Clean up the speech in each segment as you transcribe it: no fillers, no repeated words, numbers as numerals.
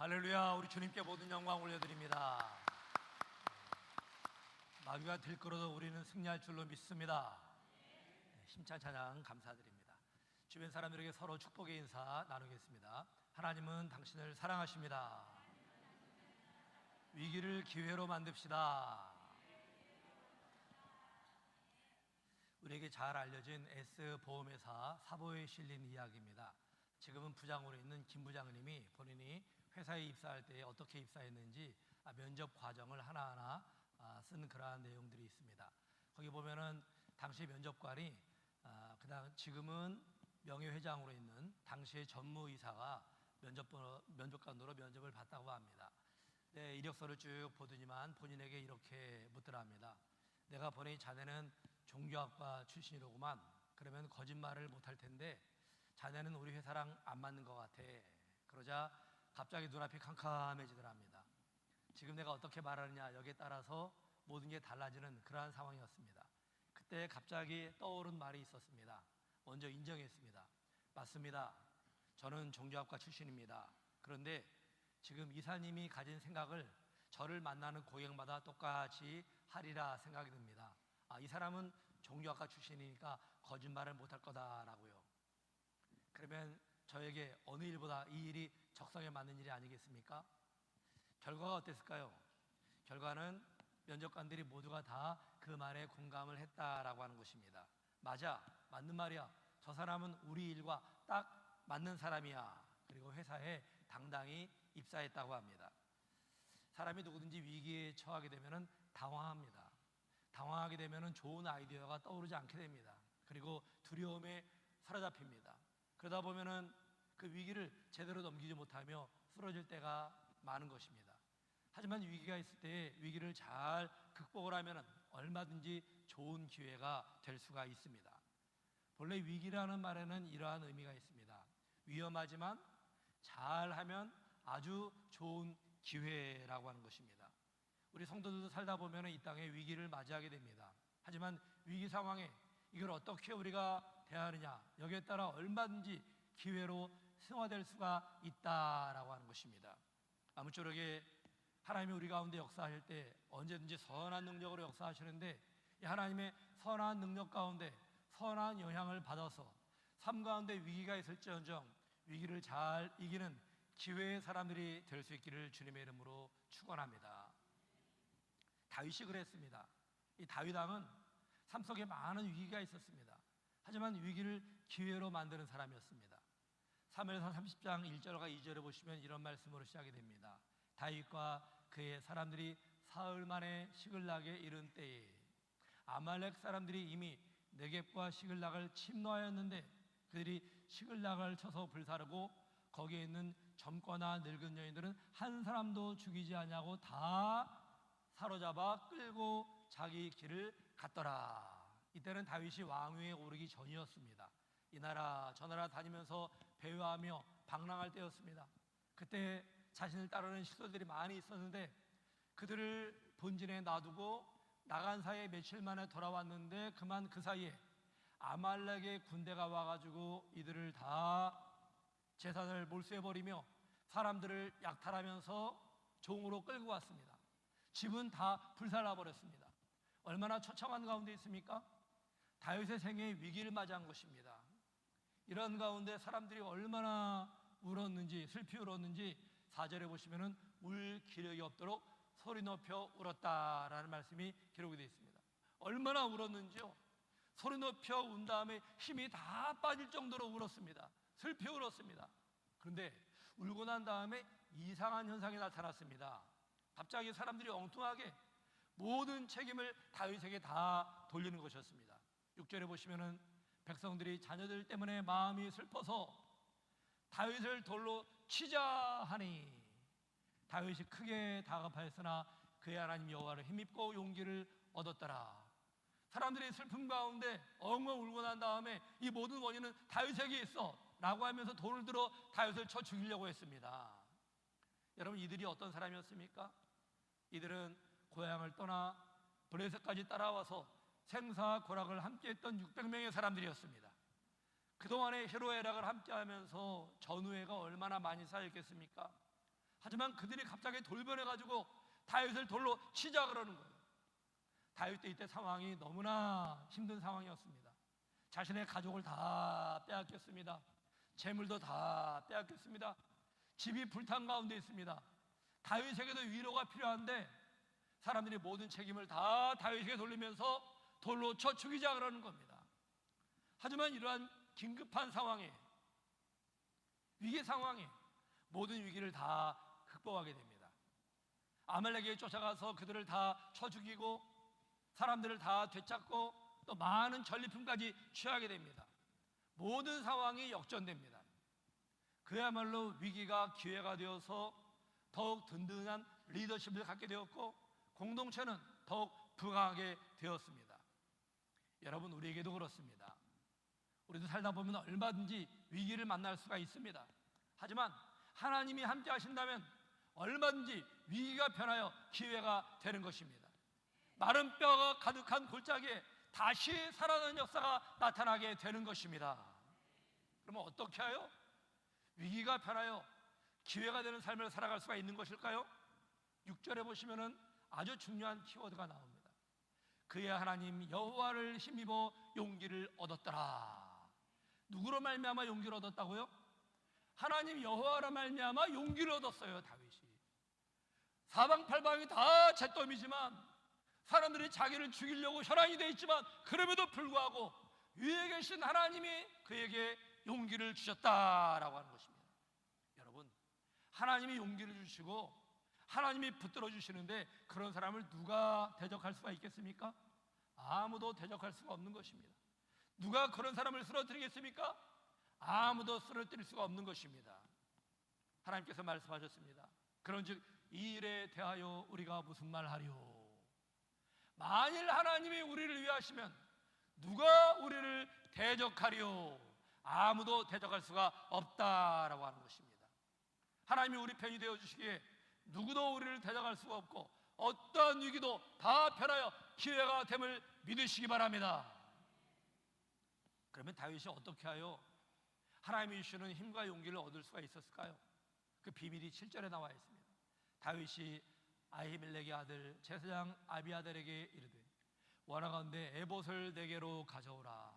할렐루야. 우리 주님께 모든 영광 올려드립니다. 마귀가 들끓어도 우리는 승리할 줄로 믿습니다. 힘찬 찬양 감사드립니다. 주변 사람들에게 서로 축복의 인사 나누겠습니다. 하나님은 당신을 사랑하십니다. 위기를 기회로 만듭시다. 우리에게 잘 알려진 S보험회사 사보에 실린 이야기입니다. 지금은 부장으로 있는 김 부장님이 본인이 회사에 입사할 때 어떻게 입사했는지 면접 과정을 하나하나 쓴 그러한 내용들이 있습니다. 거기 보면은 당시 면접관이 그다음 지금은 명예회장으로 있는 당시의 전무이사가 면접관으로 면접을 봤다고 합니다. 네, 이력서를 쭉 보더니만 본인에게 이렇게 묻더랍니다. 내가 보니 자네는 종교학과 출신이로구만. 그러면 거짓말을 못할 텐데 자네는 우리 회사랑 안 맞는 것 같아. 그러자 갑자기 눈앞이 캄캄해지더랍니다. 지금 내가 어떻게 말하느냐 여기에 따라서 모든 게 달라지는 그러한 상황이었습니다. 그때 갑자기 떠오른 말이 있었습니다. 먼저 인정했습니다. 맞습니다. 저는 종교학과 출신입니다. 그런데 지금 이사님이 가진 생각을 저를 만나는 고객마다 똑같이 하리라 생각이 듭니다. 이 사람은 종교학과 출신이니까 거짓말을 못할 거다라고요. 그러면 저에게 어느 일보다 이 일이 적성에 맞는 일이 아니겠습니까? 결과가 어땠을까요? 결과는 면접관들이 모두가 다 그 말에 공감을 했다라고 하는 것입니다. 맞아, 맞는 말이야. 저 사람은 우리 일과 딱 맞는 사람이야. 그리고 회사에 당당히 입사했다고 합니다. 사람이 누구든지 위기에 처하게 되면 당황합니다. 당황하게 되면 좋은 아이디어가 떠오르지 않게 됩니다. 그리고 두려움에 사로잡힙니다. 그러다 보면은 그 위기를 제대로 넘기지 못하며 쓰러질 때가 많은 것입니다. 하지만 위기가 있을 때 위기를 잘 극복을 하면 얼마든지 좋은 기회가 될 수가 있습니다. 본래 위기라는 말에는 이러한 의미가 있습니다. 위험하지만 잘하면 아주 좋은 기회라고 하는 것입니다. 우리 성도들도 살다 보면 이 땅에 위기를 맞이하게 됩니다. 하지만 위기 상황에 이걸 어떻게 우리가 대하느냐 여기에 따라 얼마든지 기회로 승화될 수가 있다라고 하는 것입니다. 아무쪼록에 하나님이 우리 가운데 역사하실 때 언제든지 선한 능력으로 역사하시는데 이 하나님의 선한 능력 가운데 선한 영향을 받아서 삶 가운데 위기가 있을지언정 위기를 잘 이기는 기회의 사람들이 될 수 있기를 주님의 이름으로 축원합니다. 다윗이 그랬습니다. 이 다윗 왕은 삶 속에 많은 위기가 있었습니다. 하지만 위기를 기회로 만드는 사람이었습니다. 사무엘상 30장 1절과 2절에 보시면 이런 말씀으로 시작이 됩니다. 다윗과 그의 사람들이 사흘 만에 시글락에 이른 때에 아말렉 사람들이 이미 네겝과 시글락을 침노하였는데 그들이 시글락을 쳐서 불사르고 거기에 있는 젊거나 늙은 여인들은 한 사람도 죽이지 아니하고 다 사로잡아 끌고 자기 길을 갔더라. 이때는 다윗이 왕위에 오르기 전이었습니다. 이 나라 저 나라 다니면서 배회하며 방랑할 때였습니다. 그때 자신을 따르는 식솔들이 많이 있었는데 그들을 본진에 놔두고 나간 사이에 며칠 만에 돌아왔는데 그만 그 사이에 아말렉의 군대가 와가지고 이들을 다 재산을 몰수해버리며 사람들을 약탈하면서 종으로 끌고 왔습니다. 집은 다 불살라버렸습니다. 얼마나 처참한 가운데 있습니까? 다윗의 생애에 위기를 맞이한 것입니다. 이런 가운데 사람들이 얼마나 울었는지 슬피 울었는지 4절에 보시면은 울 기력이 없도록 소리 높여 울었다라는 말씀이 기록이 되어 있습니다. 얼마나 울었는지요. 소리 높여 운 다음에 힘이 다 빠질 정도로 울었습니다. 슬피 울었습니다. 그런데 울고 난 다음에 이상한 현상이 나타났습니다. 갑자기 사람들이 엉뚱하게 모든 책임을 다윗에게 다 돌리는 것이었습니다. 6절에 보시면은 백성들이 자녀들 때문에 마음이 슬퍼서 다윗을 돌로 치자 하니 다윗이 크게 다급하였으나 그의 하나님 여호와를 힘입고 용기를 얻었더라. 사람들이 슬픔 가운데 엉엉 울고 난 다음에 이 모든 원인은 다윗에게 있어 라고 하면서 돌을 들어 다윗을 쳐 죽이려고 했습니다. 여러분, 이들이 어떤 사람이었습니까? 이들은 고향을 떠나 블레셋까지 따라와서 생사와 고락을 함께했던 600명의 사람들이었습니다. 그동안의 희로애락을 함께하면서 전우애가 얼마나 많이 쌓였겠습니까? 하지만 그들이 갑자기 돌변해가지고 다윗을 돌로 치자 그러는 거예요. 다윗도 이때 상황이 너무나 힘든 상황이었습니다. 자신의 가족을 다 빼앗겼습니다. 재물도 다 빼앗겼습니다. 집이 불탄 가운데 있습니다. 다윗에게도 위로가 필요한데 사람들이 모든 책임을 다 다윗에게 돌리면서 돌로 쳐 죽이자 그러는 겁니다. 하지만 이러한 긴급한 상황에, 위기 상황에 모든 위기를 다 극복하게 됩니다. 아말렉에게 쫓아가서 그들을 다 쳐 죽이고 사람들을 다 되찾고 또 많은 전리품까지 취하게 됩니다. 모든 상황이 역전됩니다. 그야말로 위기가 기회가 되어서 더욱 든든한 리더십을 갖게 되었고 공동체는 더욱 부강하게 되었습니다. 여러분, 우리에게도 그렇습니다. 우리도 살다 보면 얼마든지 위기를 만날 수가 있습니다. 하지만 하나님이 함께 하신다면 얼마든지 위기가 변하여 기회가 되는 것입니다. 마른 뼈가 가득한 골짜기에 다시 살아나는 역사가 나타나게 되는 것입니다. 그러면 어떻게 하여 위기가 변하여 기회가 되는 삶을 살아갈 수가 있는 것일까요? 6절에 보시면은 아주 중요한 키워드가 나옵니다. 그의 하나님 여호와를 힘입어 용기를 얻었더라. 누구로 말미암아 용기를 얻었다고요? 하나님 여호와로 말미암아 용기를 얻었어요. 다윗이 사방팔방이 다 잿더미지만 사람들이 자기를 죽이려고 혈안이 되어 있지만 그럼에도 불구하고 위에 계신 하나님이 그에게 용기를 주셨다라고 하는 것입니다. 여러분, 하나님이 용기를 주시고 하나님이 붙들어 주시는데 그런 사람을 누가 대적할 수가 있겠습니까? 아무도 대적할 수가 없는 것입니다. 누가 그런 사람을 쓰러뜨리겠습니까? 아무도 쓰러뜨릴 수가 없는 것입니다. 하나님께서 말씀하셨습니다. 그런즉 이 일에 대하여 우리가 무슨 말하리요? 만일 하나님이 우리를 위하시면 누가 우리를 대적하리요? 아무도 대적할 수가 없다라고 하는 것입니다. 하나님이 우리 편이 되어 주시기에 누구도 우리를 대적할 수가 없고 어떠한 위기도 다 변하여 기회가 됨을 믿으시기 바랍니다. 그러면 다윗이 어떻게 하여 하나님이 주시는 힘과 용기를 얻을 수가 있었을까요? 그 비밀이 7절에 나와 있습니다. 다윗이 아히멜렉의 아들 제사장 아비아달에게 이르되 원하건대 에봇을 내게로 가져오라.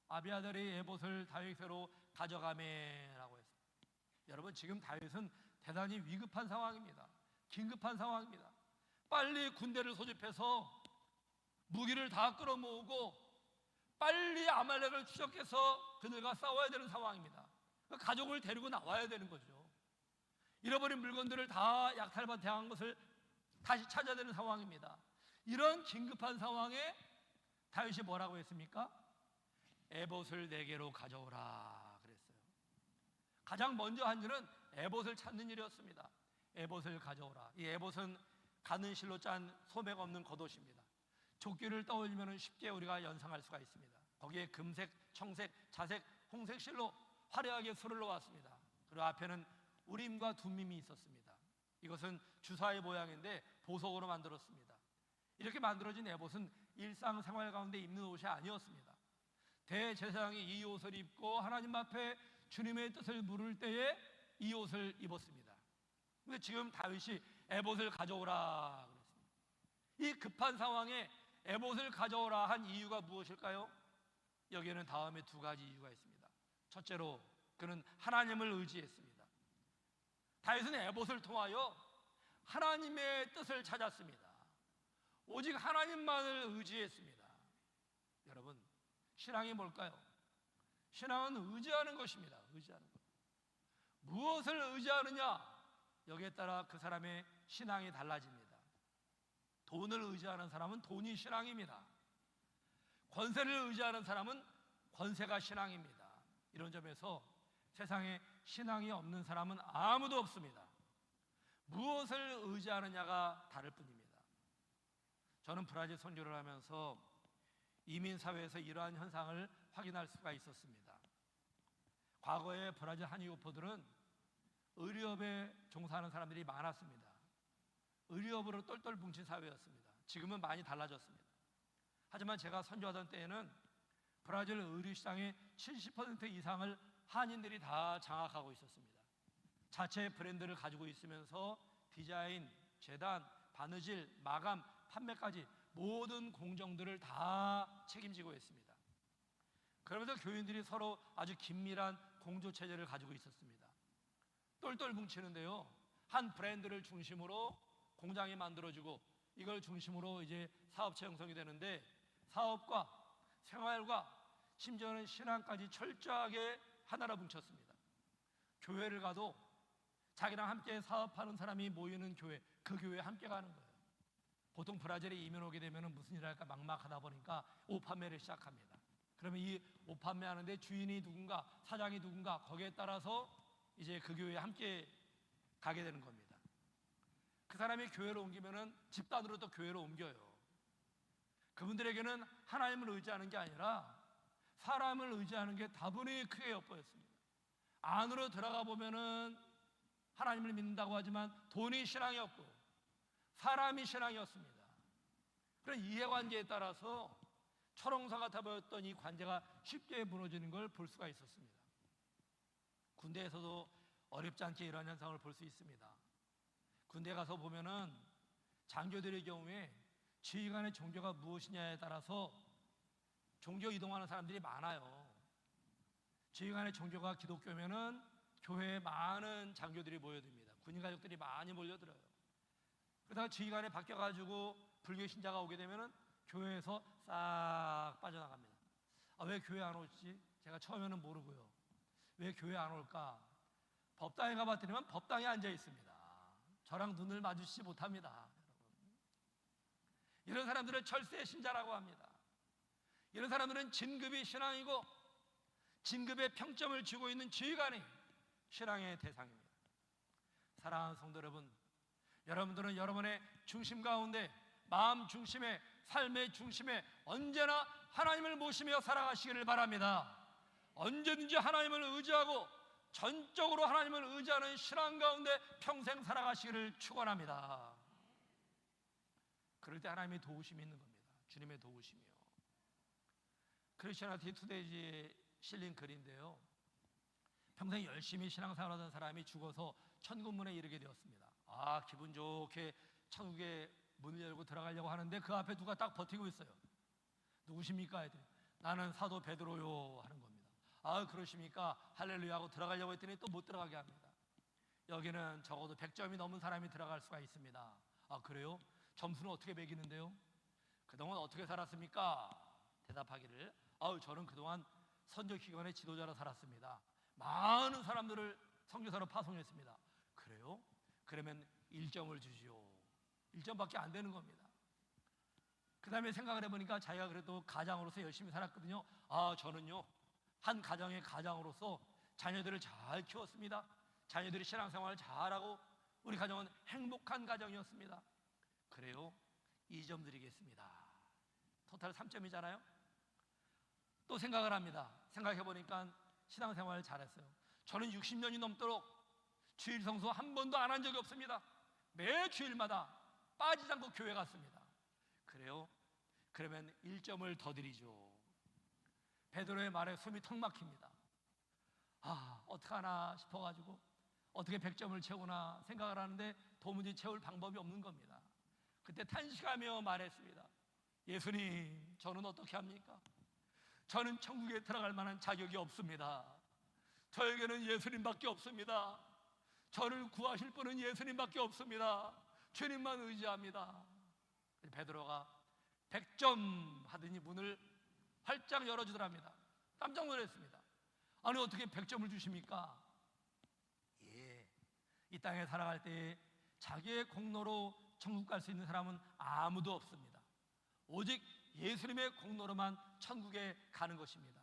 아비아달이 에봇을 다윗에게로 가져가매라고 했습니다. 여러분, 지금 다윗은 대단히 위급한 상황입니다. 긴급한 상황입니다. 빨리 군대를 소집해서 무기를 다 끌어모으고 빨리 아말렉을 추적해서 그들과 싸워야 되는 상황입니다. 가족을 데리고 나와야 되는 거죠. 잃어버린 물건들을 다 약탈당한 것을 다시 찾아야 되는 상황입니다. 이런 긴급한 상황에 다윗이 뭐라고 했습니까? 에봇을 내게로 가져오라 그랬어요. 가장 먼저 한 일은 에봇을 찾는 일이었습니다. 에봇을 가져오라. 이 에봇은 가는 실로 짠 소매가 없는 겉옷입니다. 조끼를 떠올리면 쉽게 우리가 연상할 수가 있습니다. 거기에 금색, 청색, 자색, 홍색 실로 화려하게 술을 넣었습니다. 그리고 앞에는 우림과 둠밈이 있었습니다. 이것은 주사의 모양인데 보석으로 만들었습니다. 이렇게 만들어진 에봇은 일상생활 가운데 입는 옷이 아니었습니다. 대제사장이 이 옷을 입고 하나님 앞에 주님의 뜻을 물을 때에 이 옷을 입었습니다. 근데 지금 다윗이 에봇을 가져오라 그랬습니다. 이 급한 상황에 에봇을 가져오라 한 이유가 무엇일까요? 여기에는 다음에 두 가지 이유가 있습니다. 첫째로 그는 하나님을 의지했습니다. 다윗은 에봇을 통하여 하나님의 뜻을 찾았습니다. 오직 하나님만을 의지했습니다. 여러분, 신앙이 뭘까요? 신앙은 의지하는 것입니다. 의지하는 것. 무엇을 의지하느냐, 여기에 따라 그 사람의 신앙이 달라집니다. 돈을 의지하는 사람은 돈이 신앙입니다. 권세를 의지하는 사람은 권세가 신앙입니다. 이런 점에서 세상에 신앙이 없는 사람은 아무도 없습니다. 무엇을 의지하느냐가 다를 뿐입니다. 저는 브라질 선교를 하면서 이민사회에서 이러한 현상을 확인할 수가 있었습니다. 과거에 브라질 한의교포들은 의료업에 종사하는 사람들이 많았습니다. 의료업으로 똘똘 뭉친 사회였습니다. 지금은 많이 달라졌습니다. 하지만 제가 선교하던 때에는 브라질 의료 시장의 70% 이상을 한인들이 다 장악하고 있었습니다. 자체 브랜드를 가지고 있으면서 디자인, 재단, 바느질, 마감, 판매까지 모든 공정들을 다 책임지고 있습니다. 그러면서 교인들이 서로 아주 긴밀한 공조 체제를 가지고 있었습니다. 똘똘 뭉치는데요, 한 브랜드를 중심으로 공장이 만들어지고 이걸 중심으로 이제 사업체 형성이 되는데, 사업과 생활과 심지어는 신앙까지 철저하게 하나로 뭉쳤습니다. 교회를 가도 자기랑 함께 사업하는 사람이 모이는 교회, 그 교회에 함께 가는 거예요. 보통 브라질에 이민 오게 되면 무슨 일을 할까 막막하다 보니까 옷 판매를 시작합니다. 그러면 이 옷 판매하는데 주인이 누군가, 사장이 누군가, 거기에 따라서 이제 그 교회에 함께 가게 되는 겁니다. 그 사람이 교회로 옮기면은 집단으로 또 교회로 옮겨요. 그분들에게는 하나님을 의지하는 게 아니라 사람을 의지하는 게 다분히 크게 엿보였습니다. 안으로 들어가 보면은 하나님을 믿는다고 하지만 돈이 신앙이었고 사람이 신앙이었습니다. 그런 이해관계에 따라서 철옹사 같아 보였던 이 관계가 쉽게 무너지는 걸 볼 수가 있었습니다. 군대에서도 어렵지 않게 이런 현상을 볼 수 있습니다. 군대 가서 보면은 장교들의 경우에 지휘관의 종교가 무엇이냐에 따라서 종교 이동하는 사람들이 많아요. 지휘관의 종교가 기독교면은 교회에 많은 장교들이 모여듭니다. 군인 가족들이 많이 몰려들어요. 그러다가 지휘관이 바뀌어가지고 불교 신자가 오게 되면은 교회에서 싹 빠져나갑니다. 왜 교회 안 오지? 제가 처음에는 모르고요. 왜 교회 안 올까? 법당에 가봤더니만 법당에 앉아 있습니다. 저랑 눈을 마주치지 못합니다. 여러분. 이런 사람들은 철새 신자라고 합니다. 이런 사람들은 진급이 신앙이고 진급의 평점을 쥐고 있는 지휘관이 신앙의 대상입니다. 사랑하는 성도 여러분, 여러분들은 여러분의 중심 가운데, 마음 중심에, 삶의 중심에 언제나 하나님을 모시며 살아가시기를 바랍니다. 언제든지 하나님을 의지하고 전적으로 하나님을 의지하는 신앙 가운데 평생 살아가시기를 축원합니다. 그럴 때 하나님의 도우심이 있는 겁니다. 주님의 도우심이요. 크리스천리티 투데이지에 실린 글인데요, 평생 열심히 신앙생활하던 사람이 죽어서 천국문에 이르게 되었습니다. 기분 좋게 천국에 문을 열고 들어가려고 하는데 그 앞에 누가 딱 버티고 있어요. 누구십니까? 했더니 나는 사도 베드로요 하는 겁니다. 그러십니까? 할렐루야 하고 들어가려고 했더니 또 못 들어가게 합니다. 여기는 적어도 100점이 넘은 사람이 들어갈 수가 있습니다. 그래요? 점수는 어떻게 매기는데요? 그동안 어떻게 살았습니까? 대답하기를 저는 그동안 선교기관의 지도자로 살았습니다. 많은 사람들을 선교사로 파송했습니다. 그래요? 그러면 1점을 주시오. 1점밖에 안 되는 겁니다. 그 다음에 생각을 해보니까 자기가 그래도 가장으로서 열심히 살았거든요. 저는요, 한 가정의 가장으로서 자녀들을 잘 키웠습니다. 자녀들이 신앙생활을 잘하고 우리 가정은 행복한 가정이었습니다. 그래요? 2점 드리겠습니다. 토탈 3점이잖아요. 또 생각을 합니다. 생각해보니까 신앙생활을 잘했어요. 저는 60년이 넘도록 주일 성수 한 번도 안 한 적이 없습니다. 매 주일마다 빠지지 않고 교회 갔습니다. 그래요? 그러면 1점을 더 드리죠. 베드로의 말에 숨이 턱 막힙니다. 어떡하나 싶어가지고 어떻게 100점을 채우나 생각을 하는데 도무지 채울 방법이 없는 겁니다. 그때 탄식하며 말했습니다. 예수님, 저는 어떻게 합니까? 저는 천국에 들어갈 만한 자격이 없습니다. 저에게는 예수님밖에 없습니다. 저를 구하실 분은 예수님밖에 없습니다. 주님만 의지합니다. 베드로가 100점 하더니 문을 활짝 열어주더랍니다. 깜짝 놀랐습니다. 아니 어떻게 100점을 주십니까? 이 땅에 살아갈 때 자기의 공로로 천국 갈 수 있는 사람은 아무도 없습니다. 오직 예수님의 공로로만 천국에 가는 것입니다.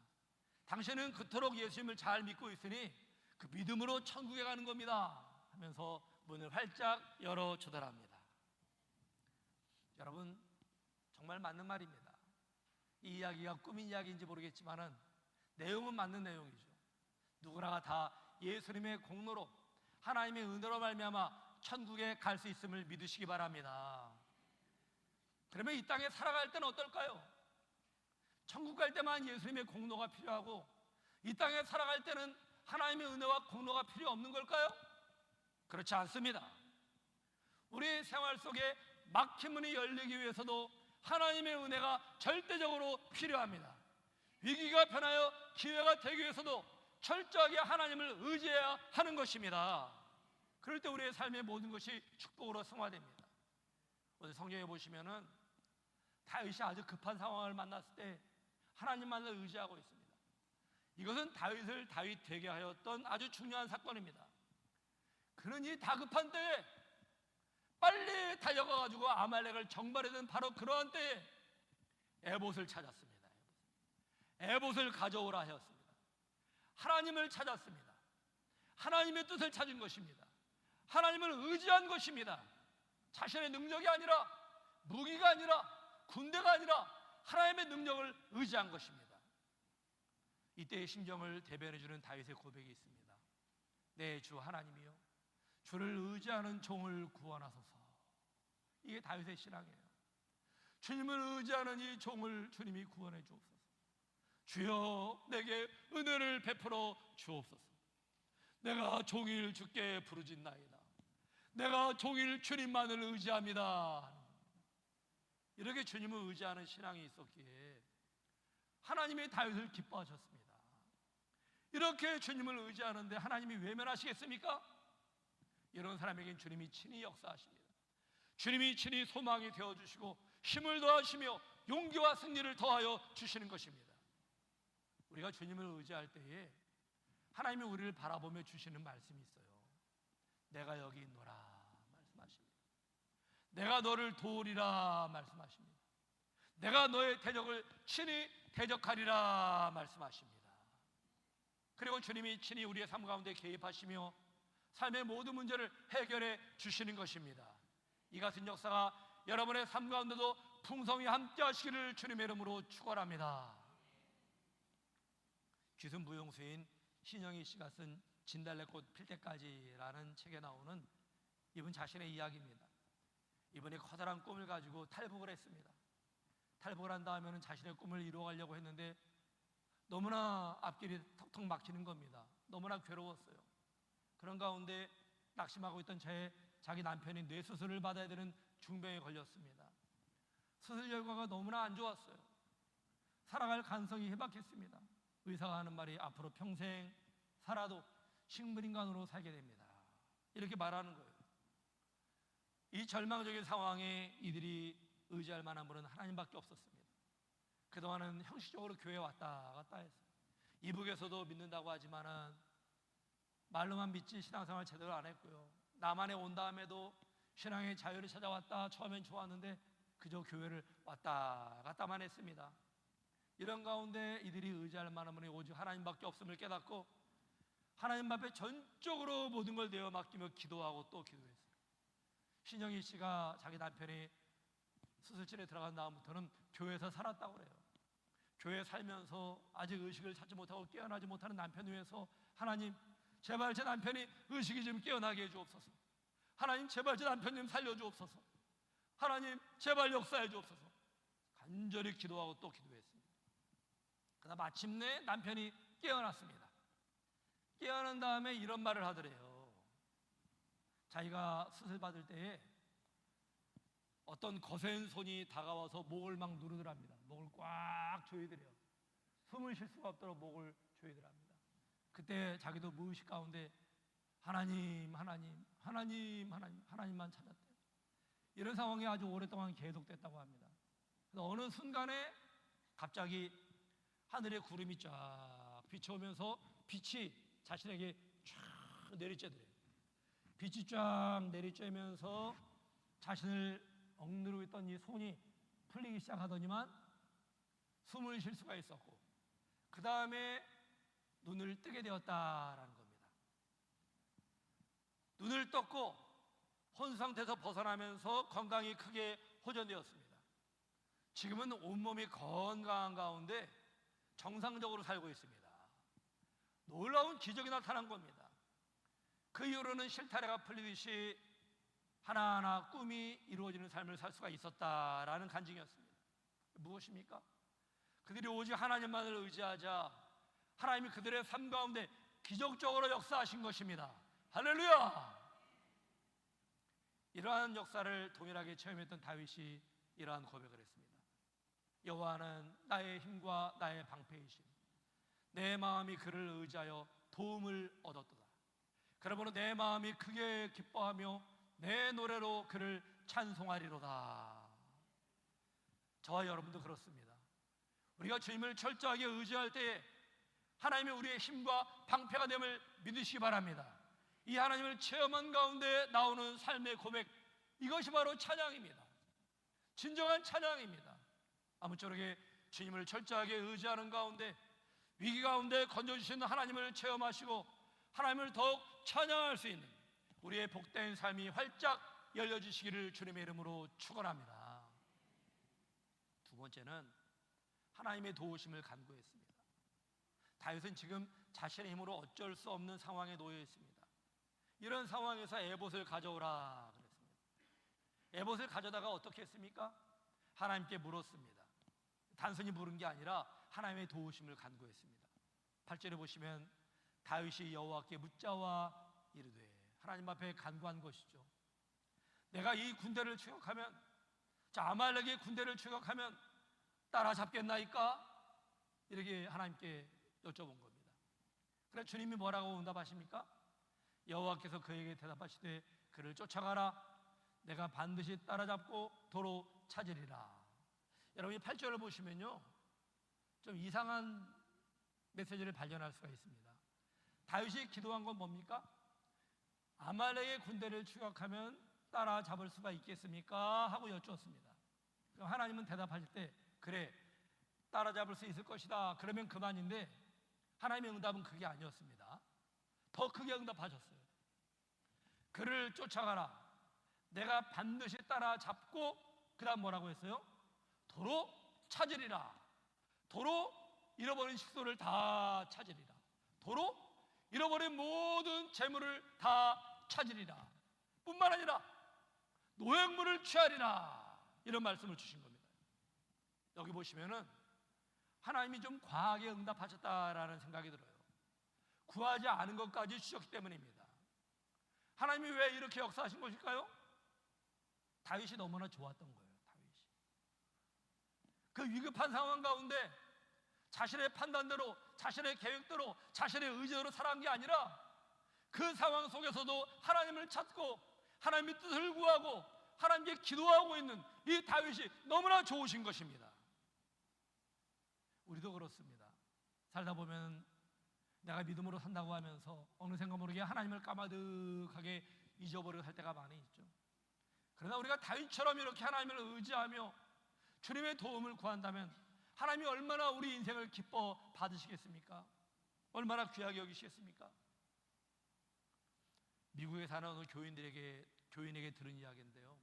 당신은 그토록 예수님을 잘 믿고 있으니 그 믿음으로 천국에 가는 겁니다 하면서 문을 활짝 열어주더랍니다. 여러분, 정말 맞는 말입니다. 이 이야기가 꿈인 이야기인지 모르겠지만은 내용은 맞는 내용이죠. 누구나가 다 예수님의 공로로, 하나님의 은혜로 말미암아 천국에 갈 수 있음을 믿으시기 바랍니다. 그러면 이 땅에 살아갈 때는 어떨까요? 천국 갈 때만 예수님의 공로가 필요하고 이 땅에 살아갈 때는 하나님의 은혜와 공로가 필요 없는 걸까요? 그렇지 않습니다. 우리 생활 속에 막힌 문이 열리기 위해서도 하나님의 은혜가 절대적으로 필요합니다. 위기가 변하여 기회가 되기 위해서도 철저하게 하나님을 의지해야 하는 것입니다. 그럴 때 우리의 삶의 모든 것이 축복으로 승화됩니다. 오늘 성경에 보시면은 다윗이 아주 급한 상황을 만났을 때 하나님만을 의지하고 있습니다. 이것은 다윗을 다윗 되게 하였던 아주 중요한 사건입니다. 그는 이 다급한 때에 빨리 달려가가지고 아말렉을 정발하던 바로 그러한 때에 에봇을 찾았습니다. 에봇을 가져오라 하였습니다. 하나님을 찾았습니다. 하나님의 뜻을 찾은 것입니다. 하나님을 의지한 것입니다. 자신의 능력이 아니라, 무기가 아니라, 군대가 아니라 하나님의 능력을 의지한 것입니다. 이때의 심정을 대변해주는 다윗의 고백이 있습니다. 내 주 하나님이여, 주를 의지하는 종을 구원하소서. 이게 다윗의 신앙이에요. 주님을 의지하는 이 종을 주님이 구원해 주옵소서. 주여, 내게 은혜를 베풀어 주옵소서. 내가 종일 주께 부르짖나이다. 내가 종일 주님만을 의지합니다. 이렇게 주님을 의지하는 신앙이 있었기에 하나님이 다윗을 기뻐하셨습니다. 이렇게 주님을 의지하는데 하나님이 외면하시겠습니까? 이런 사람에겐 주님이 친히 역사하십니다. 주님이 친히 소망이 되어주시고 힘을 더하시며 용기와 승리를 더하여 주시는 것입니다. 우리가 주님을 의지할 때에 하나님이 우리를 바라보며 주시는 말씀이 있어요. 내가 여기 있노라 말씀하십니다. 내가 너를 도우리라 말씀하십니다. 내가 너의 대적을 친히 대적하리라 말씀하십니다. 그리고 주님이 친히 우리의 삶 가운데 개입하시며 삶의 모든 문제를 해결해 주시는 것입니다. 이 같은 역사가 여러분의 삶 가운데도 풍성히 함께 하시기를 주님의 이름으로 축원합니다. 귀순 무용수인 신영희 씨가 쓴 진달래꽃 필 때까지라는 책에 나오는 이분 자신의 이야기입니다. 이분이 커다란 꿈을 가지고 탈북을 했습니다. 탈북을 한 다음에는 자신의 꿈을 이루어가려고 했는데 너무나 앞길이 턱턱 막히는 겁니다. 너무나 괴로웠어요. 그런 가운데 낙심하고 있던 자기 남편이 뇌수술을 받아야 되는 중병에 걸렸습니다. 수술 결과가 너무나 안 좋았어요. 살아갈 가능성이 희박했습니다. 의사가 하는 말이 앞으로 평생 살아도 식물인간으로 살게 됩니다. 이렇게 말하는 거예요. 이 절망적인 상황에 이들이 의지할 만한 분은 하나님밖에 없었습니다. 그동안은 형식적으로 교회에 왔다 갔다 했어요. 이북에서도 믿는다고 하지만은 말로만 믿지 신앙생활 제대로 안 했고요. 남한에 온 다음에도 신앙의 자유를 찾아왔다. 처음엔 좋았는데 그저 교회를 왔다 갔다만 했습니다. 이런 가운데 이들이 의지할 만한 분이 오직 하나님밖에 없음을 깨닫고 하나님 앞에 전적으로 모든 걸 내어 맡기며 기도하고 또 기도했어요. 신영희 씨가 자기 남편이 수술실에 들어간 다음부터는 교회에서 살았다고 그래요. 교회에 살면서 아직 의식을 찾지 못하고 깨어나지 못하는 남편 위해서 하나님 제발 제 남편이 의식이 좀 깨어나게 해주옵소서. 하나님 제발 제 남편 좀 살려주옵소서. 하나님 제발 역사해 주옵소서. 간절히 기도하고 또 기도했습니다. 그러나 마침내 남편이 깨어났습니다. 깨어난 다음에 이런 말을 하더래요. 자기가 수술 받을 때에 어떤 거센 손이 다가와서 목을 막 누르더랍니다. 목을 꽉 조이더래요. 숨을 쉴 수가 없도록 목을 조이더랍니다. 그때 자기도 무의식 가운데 하나님, 하나님, 하나님, 하나님, 하나님만 찾았대요. 이런 상황이 아주 오랫동안 계속됐다고 합니다. 그래서 어느 순간에 갑자기 하늘에 구름이 쫙 비춰오면서 빛이 자신에게 쫙 내리쬐더래요. 빛이 쫙 내리쬐면서 자신을 억누르고 있던 이 손이 풀리기 시작하더니만 숨을 쉴 수가 있었고 그 다음에 눈을 뜨게 되었다라는 겁니다. 눈을 떴고 혼수 상태에서 벗어나면서 건강이 크게 호전되었습니다. 지금은 온몸이 건강한 가운데 정상적으로 살고 있습니다. 놀라운 기적이 나타난 겁니다. 그 이후로는 실타래가 풀리듯이 하나하나 꿈이 이루어지는 삶을 살 수가 있었다라는 간증이었습니다. 무엇입니까? 그들이 오직 하나님만을 의지하자 하나님이 그들의 삶 가운데 기적적으로 역사하신 것입니다. 할렐루야! 이러한 역사를 동일하게 체험했던 다윗이 이러한 고백을 했습니다. 여호와는 나의 힘과 나의 방패이심, 내 마음이 그를 의지하여 도움을 얻었도다. 그러므로 내 마음이 크게 기뻐하며 내 노래로 그를 찬송하리로다. 저와 여러분도 그렇습니다. 우리가 주님을 철저하게 의지할 때에 하나님이 우리의 힘과 방패가 됨을 믿으시기 바랍니다. 이 하나님을 체험한 가운데 나오는 삶의 고백, 이것이 바로 찬양입니다. 진정한 찬양입니다. 아무쪼록 주님을 철저하게 의지하는 가운데 위기 가운데 건져주시는 하나님을 체험하시고 하나님을 더욱 찬양할 수 있는 우리의 복된 삶이 활짝 열려지시기를 주님의 이름으로 축원합니다. 두 번째는 하나님의 도우심을 간구했습니다. 다윗은 지금 자신의 힘으로 어쩔 수 없는 상황에 놓여 있습니다. 이런 상황에서 에봇을 가져오라 그랬습니다. 에봇을 가져다가 어떻게 했습니까? 하나님께 물었습니다. 단순히 물은 게 아니라 하나님의 도우심을 간구했습니다. 8절에 보시면 다윗이 여호와께 묻자와 이르되, 하나님 앞에 간구한 것이죠. 내가 이 군대를 추격하면, 아말렉의 군대를 추격하면 따라잡겠나이까? 이렇게 하나님께 여쭤본 겁니다. 그래 주님이 뭐라고 응답하십니까? 여호와께서 그에게 대답하시되 그를 쫓아가라. 내가 반드시 따라잡고 도로 찾으리라. 여러분이 8절을 보시면요, 좀 이상한 메시지를 발견할 수가 있습니다. 다윗이 기도한 건 뭡니까? 아말렉의 군대를 추격하면 따라잡을 수가 있겠습니까? 하고 여쭈었습니다. 그럼 하나님은 대답하실 때 그래, 따라잡을 수 있을 것이다, 그러면 그만인데 하나님의 응답은 그게 아니었습니다. 더 크게 응답하셨어요. 그를 쫓아가라. 내가 반드시 따라잡고, 그 다음 뭐라고 했어요? 도로 찾으리라. 도로 잃어버린 식소를 다 찾으리라. 도로 잃어버린 모든 재물을 다 찾으리라. 뿐만 아니라 노획물을 취하리라. 이런 말씀을 주신 겁니다. 여기 보시면은 하나님이 좀 과하게 응답하셨다라는 생각이 들어요. 구하지 않은 것까지 주셨기 때문입니다. 하나님이 왜 이렇게 역사하신 것일까요? 다윗이 너무나 좋았던 거예요. 다윗이 그 위급한 상황 가운데 자신의 판단대로, 자신의 계획대로, 자신의 의지대로 살아간 게 아니라 그 상황 속에서도 하나님을 찾고 하나님의 뜻을 구하고 하나님께 기도하고 있는 이 다윗이 너무나 좋으신 것입니다. 우리도 그렇습니다. 살다 보면 내가 믿음으로 산다고 하면서 어느샌가 모르게 하나님을 까마득하게 잊어버리고 살 때가 많이 있죠. 그러나 우리가 다윗처럼 이렇게 하나님을 의지하며 주님의 도움을 구한다면 하나님이 얼마나 우리 인생을 기뻐 받으시겠습니까? 얼마나 귀하게 여기시겠습니까? 미국에 사는 어느 교인에게 들은 이야기인데요,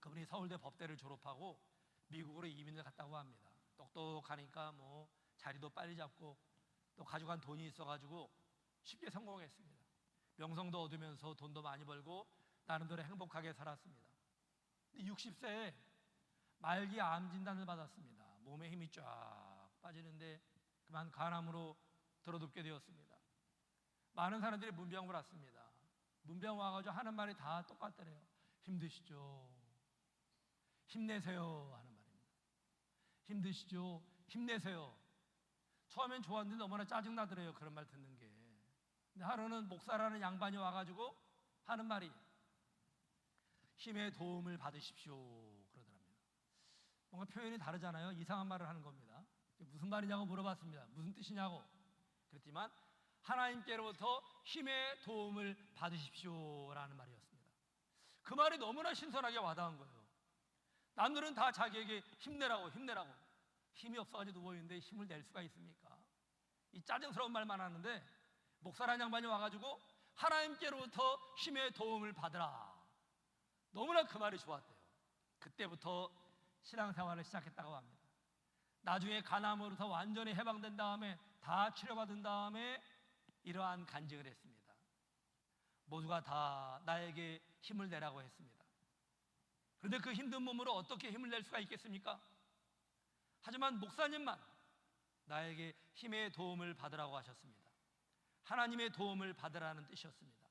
그분이 서울대 법대를 졸업하고 미국으로 이민을 갔다고 합니다. 똑똑하니까 뭐 자리도 빨리 잡고 또 가져간 돈이 있어가지고 쉽게 성공했습니다. 명성도 얻으면서 돈도 많이 벌고 나름대로 행복하게 살았습니다. 60세에 말기 암 진단을 받았습니다. 몸에 힘이 쫙 빠지는데 그만 간암으로 들어눕게 되었습니다. 많은 사람들이 문병을 왔습니다. 문병 와가지고 하는 말이 다 똑같더래요. 힘드시죠? 힘내세요 하는 말입니다. 힘드시죠? 힘내세요. 처음엔 좋았는데 너무나 짜증나더래요, 그런 말 듣는 게. 근데 하루는 목사라는 양반이 와가지고 하는 말이 힘의 도움을 받으십시오 그러더랍니다. 뭔가 표현이 다르잖아요. 이상한 말을 하는 겁니다. 무슨 말이냐고 물어봤습니다. 무슨 뜻이냐고. 그랬지만 하나님께로부터 힘의 도움을 받으십시오 라는 말이었습니다. 그 말이 너무나 신선하게 와닿은 거예요. 남들은 다 자기에게 힘내라고 힘이 없어가지고 누워있는데 힘을 낼 수가 있습니까? 이 짜증스러운 말만 하는데 목사라는 양반이 와가지고 하나님께로부터 힘의 도움을 받으라. 너무나 그 말이 좋았대요. 그때부터 신앙생활을 시작했다고 합니다. 나중에 간암으로부터 완전히 해방된 다음에 다 치료받은 다음에 이러한 간증을 했습니다. 모두가 다 나에게 힘을 내라고 했습니다. 그런데 그 힘든 몸으로 어떻게 힘을 낼 수가 있겠습니까? 하지만 목사님만 나에게 힘의 도움을 받으라고 하셨습니다. 하나님의 도움을 받으라는 뜻이었습니다.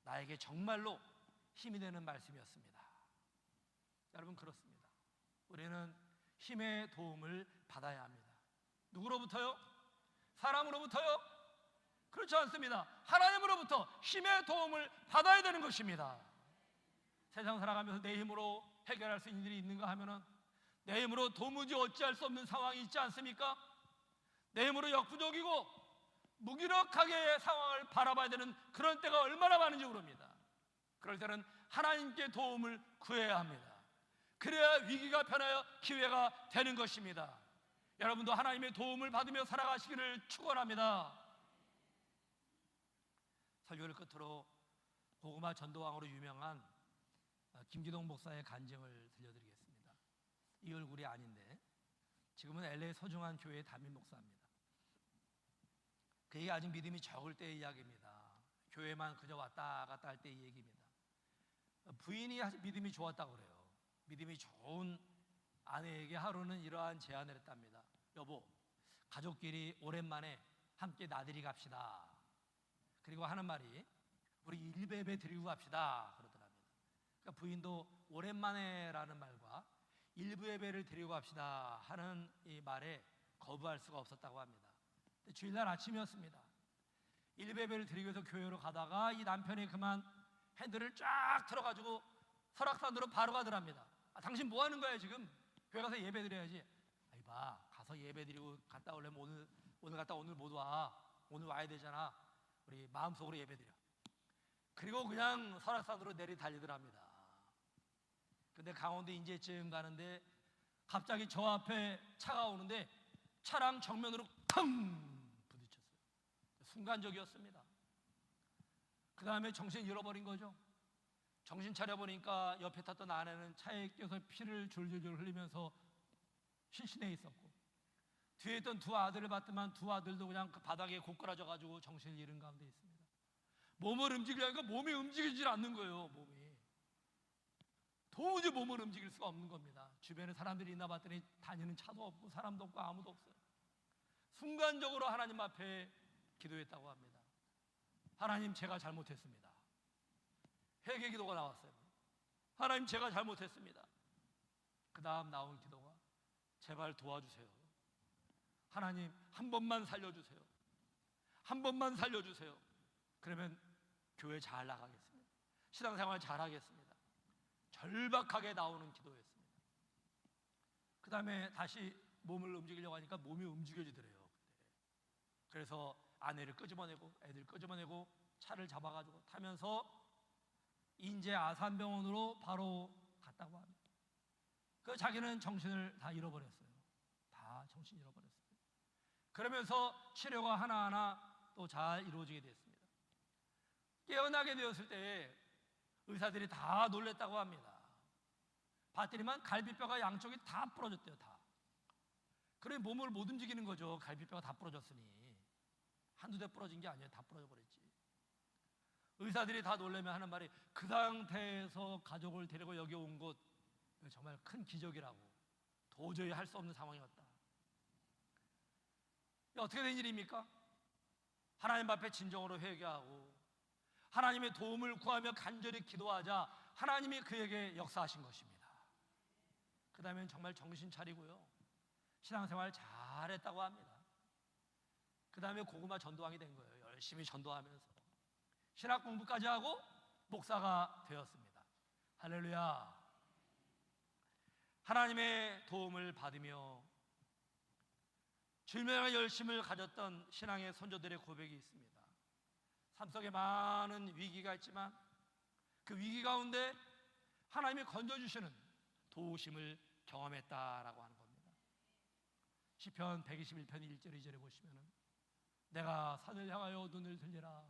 나에게 정말로 힘이 되는 말씀이었습니다. 여러분, 그렇습니다. 우리는 힘의 도움을 받아야 합니다. 누구로부터요? 사람으로부터요? 그렇지 않습니다. 하나님으로부터 힘의 도움을 받아야 되는 것입니다. 세상 살아가면서 내 힘으로 해결할 수 있는 일이 있는가 하면은 내 힘으로 도무지 어찌할 수 없는 상황이 있지 않습니까? 내 힘으로 역부족이고 무기력하게 상황을 바라봐야 되는 그런 때가 얼마나 많은지 모릅니다. 그럴 때는 하나님께 도움을 구해야 합니다. 그래야 위기가 변하여 기회가 되는 것입니다. 여러분도 하나님의 도움을 받으며 살아가시기를 축원합니다. 설교를 끝으로 고구마 전도왕으로 유명한 김기동 목사의 간증을 들려드리겠습니다. 이 얼굴이 아닌데 지금은 LA 소중한 교회의 담임 목사입니다. 그게 아직 믿음이 적을 때의 이야기입니다. 교회만 그저 왔다 갔다 할 때의 얘기입니다. 부인이 아직 믿음이 좋았다고 그래요. 믿음이 좋은 아내에게 하루는 이러한 제안을 했답니다. 여보, 가족끼리 오랜만에 함께 나들이 갑시다. 그리고 하는 말이 우리 일베베 드리고 갑시다 그러더랍니다. 그러니까 부인도 오랜만에라는 말과 일베베를 드리고 갑시다 하는 이 말에 거부할 수가 없었다고 합니다. 주일날 아침이었습니다. 일베베를 드리기 위해서 교회로 가다가 이 남편이 그만 핸들을 쫙 틀어가지고 설악산으로 바로 가더랍니다. 당신 뭐 하는 거야 지금? 교회 가서 예배 드려야지. 아이 봐, 가서 예배 드리고 갔다 오려면 오늘 갔다 오늘 못 와. 오늘 와야 되잖아. 우리 마음속으로 예배 드려. 그리고 그냥 설악산으로 내리 달리더랍니다. 근데 강원도 인제쯤 가는데 갑자기 저 앞에 차가 오는데 차랑 정면으로 텅 부딪혔어요. 순간적이었습니다. 그 다음에 정신 잃어버린 거죠. 정신 차려보니까 옆에 탔던 아내는 차에 껴서 피를 줄줄줄 흘리면서 실신해 있었고, 뒤에 있던 두 아들을 봤더만 두 아들도 그냥 그 바닥에 고꾸라져가지고 정신을 잃은 가운데 있습니다. 몸을 움직이려니까 몸이 움직이질 않는 거예요. 몸이 도무지 몸을 움직일 수가 없는 겁니다. 주변에 사람들이 있나 봤더니 다니는 차도 없고 사람도 없고 아무도 없어요. 순간적으로 하나님 앞에 기도했다고 합니다. 하나님, 제가 잘못했습니다. 회개 기도가 나왔어요. 하나님, 제가 잘못했습니다. 그 다음 나온 기도가 제발 도와주세요. 하나님, 한 번만 살려주세요. 한 번만 살려주세요. 그러면 교회 잘 나가겠습니다. 신앙생활 잘 하겠습니다. 절박하게 나오는 기도였습니다. 그 다음에 다시 몸을 움직이려고 하니까 몸이 움직여지더래요. 그래서 아내를 끄집어내고 애들 끄집어내고 차를 잡아가지고 타면서 인제 아산병원으로 바로 갔다고 합니다. 그 자기는 정신을 다 잃어버렸어요. 다 정신 잃어버렸어요. 그러면서 치료가 하나하나 또 잘 이루어지게 됐습니다. 깨어나게 되었을 때 의사들이 다 놀랬다고 합니다. 봤더니만 갈비뼈가 양쪽이 다 부러졌대요. 다. 그래 몸을 못 움직이는 거죠. 갈비뼈가 다 부러졌으니. 한두 대 부러진 게 아니에요. 다 부러져 버렸지. 의사들이 다 놀라면 하는 말이 그 상태에서 가족을 데리고 여기 온 것 정말 큰 기적이라고, 도저히 할 수 없는 상황이었다. 어떻게 된 일입니까? 하나님 앞에 진정으로 회개하고 하나님의 도움을 구하며 간절히 기도하자 하나님이 그에게 역사하신 것입니다. 그 다음엔 정말 정신 차리고요, 신앙생활 잘했다고 합니다. 그 다음에 고구마 전도왕이 된 거예요. 열심히 전도하면서 신학 공부까지 하고 목사가 되었습니다. 할렐루야. 하나님의 도움을 받으며 줄면의 열심을 가졌던 신앙의 선조들의 고백이 있습니다. 삶 속에 많은 위기가 있지만 그 위기 가운데 하나님이 건져주시는 도우심을 경험했다라고 하는 겁니다. 시편 121편 1절 2절에 보시면은 내가 산을 향하여 눈을 들리라.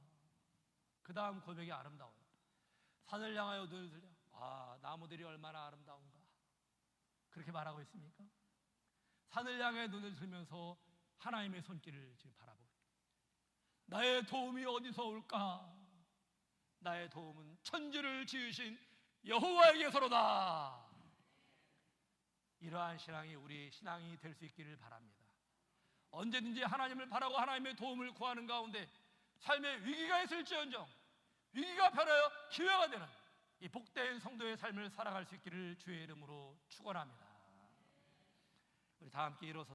그 다음 고백이 아름다워요. 산을 향하여 눈을 들려. 아, 나무들이 얼마나 아름다운가. 그렇게 말하고 있습니까? 산을 향해 눈을 들면서 하나님의 손길을 지금 바라보고, 나의 도움이 어디서 올까? 나의 도움은 천지를 지으신 여호와에게서로다. 이러한 신앙이 우리 신앙이 될 수 있기를 바랍니다. 언제든지 하나님을 바라고 하나님의 도움을 구하는 가운데 삶에 위기가 있을지언정 위기가 변하여 기회가 되는 이 복된 성도의 삶을 살아갈 수 있기를 주의 이름으로 축원합니다. 우리 다 함께 일어서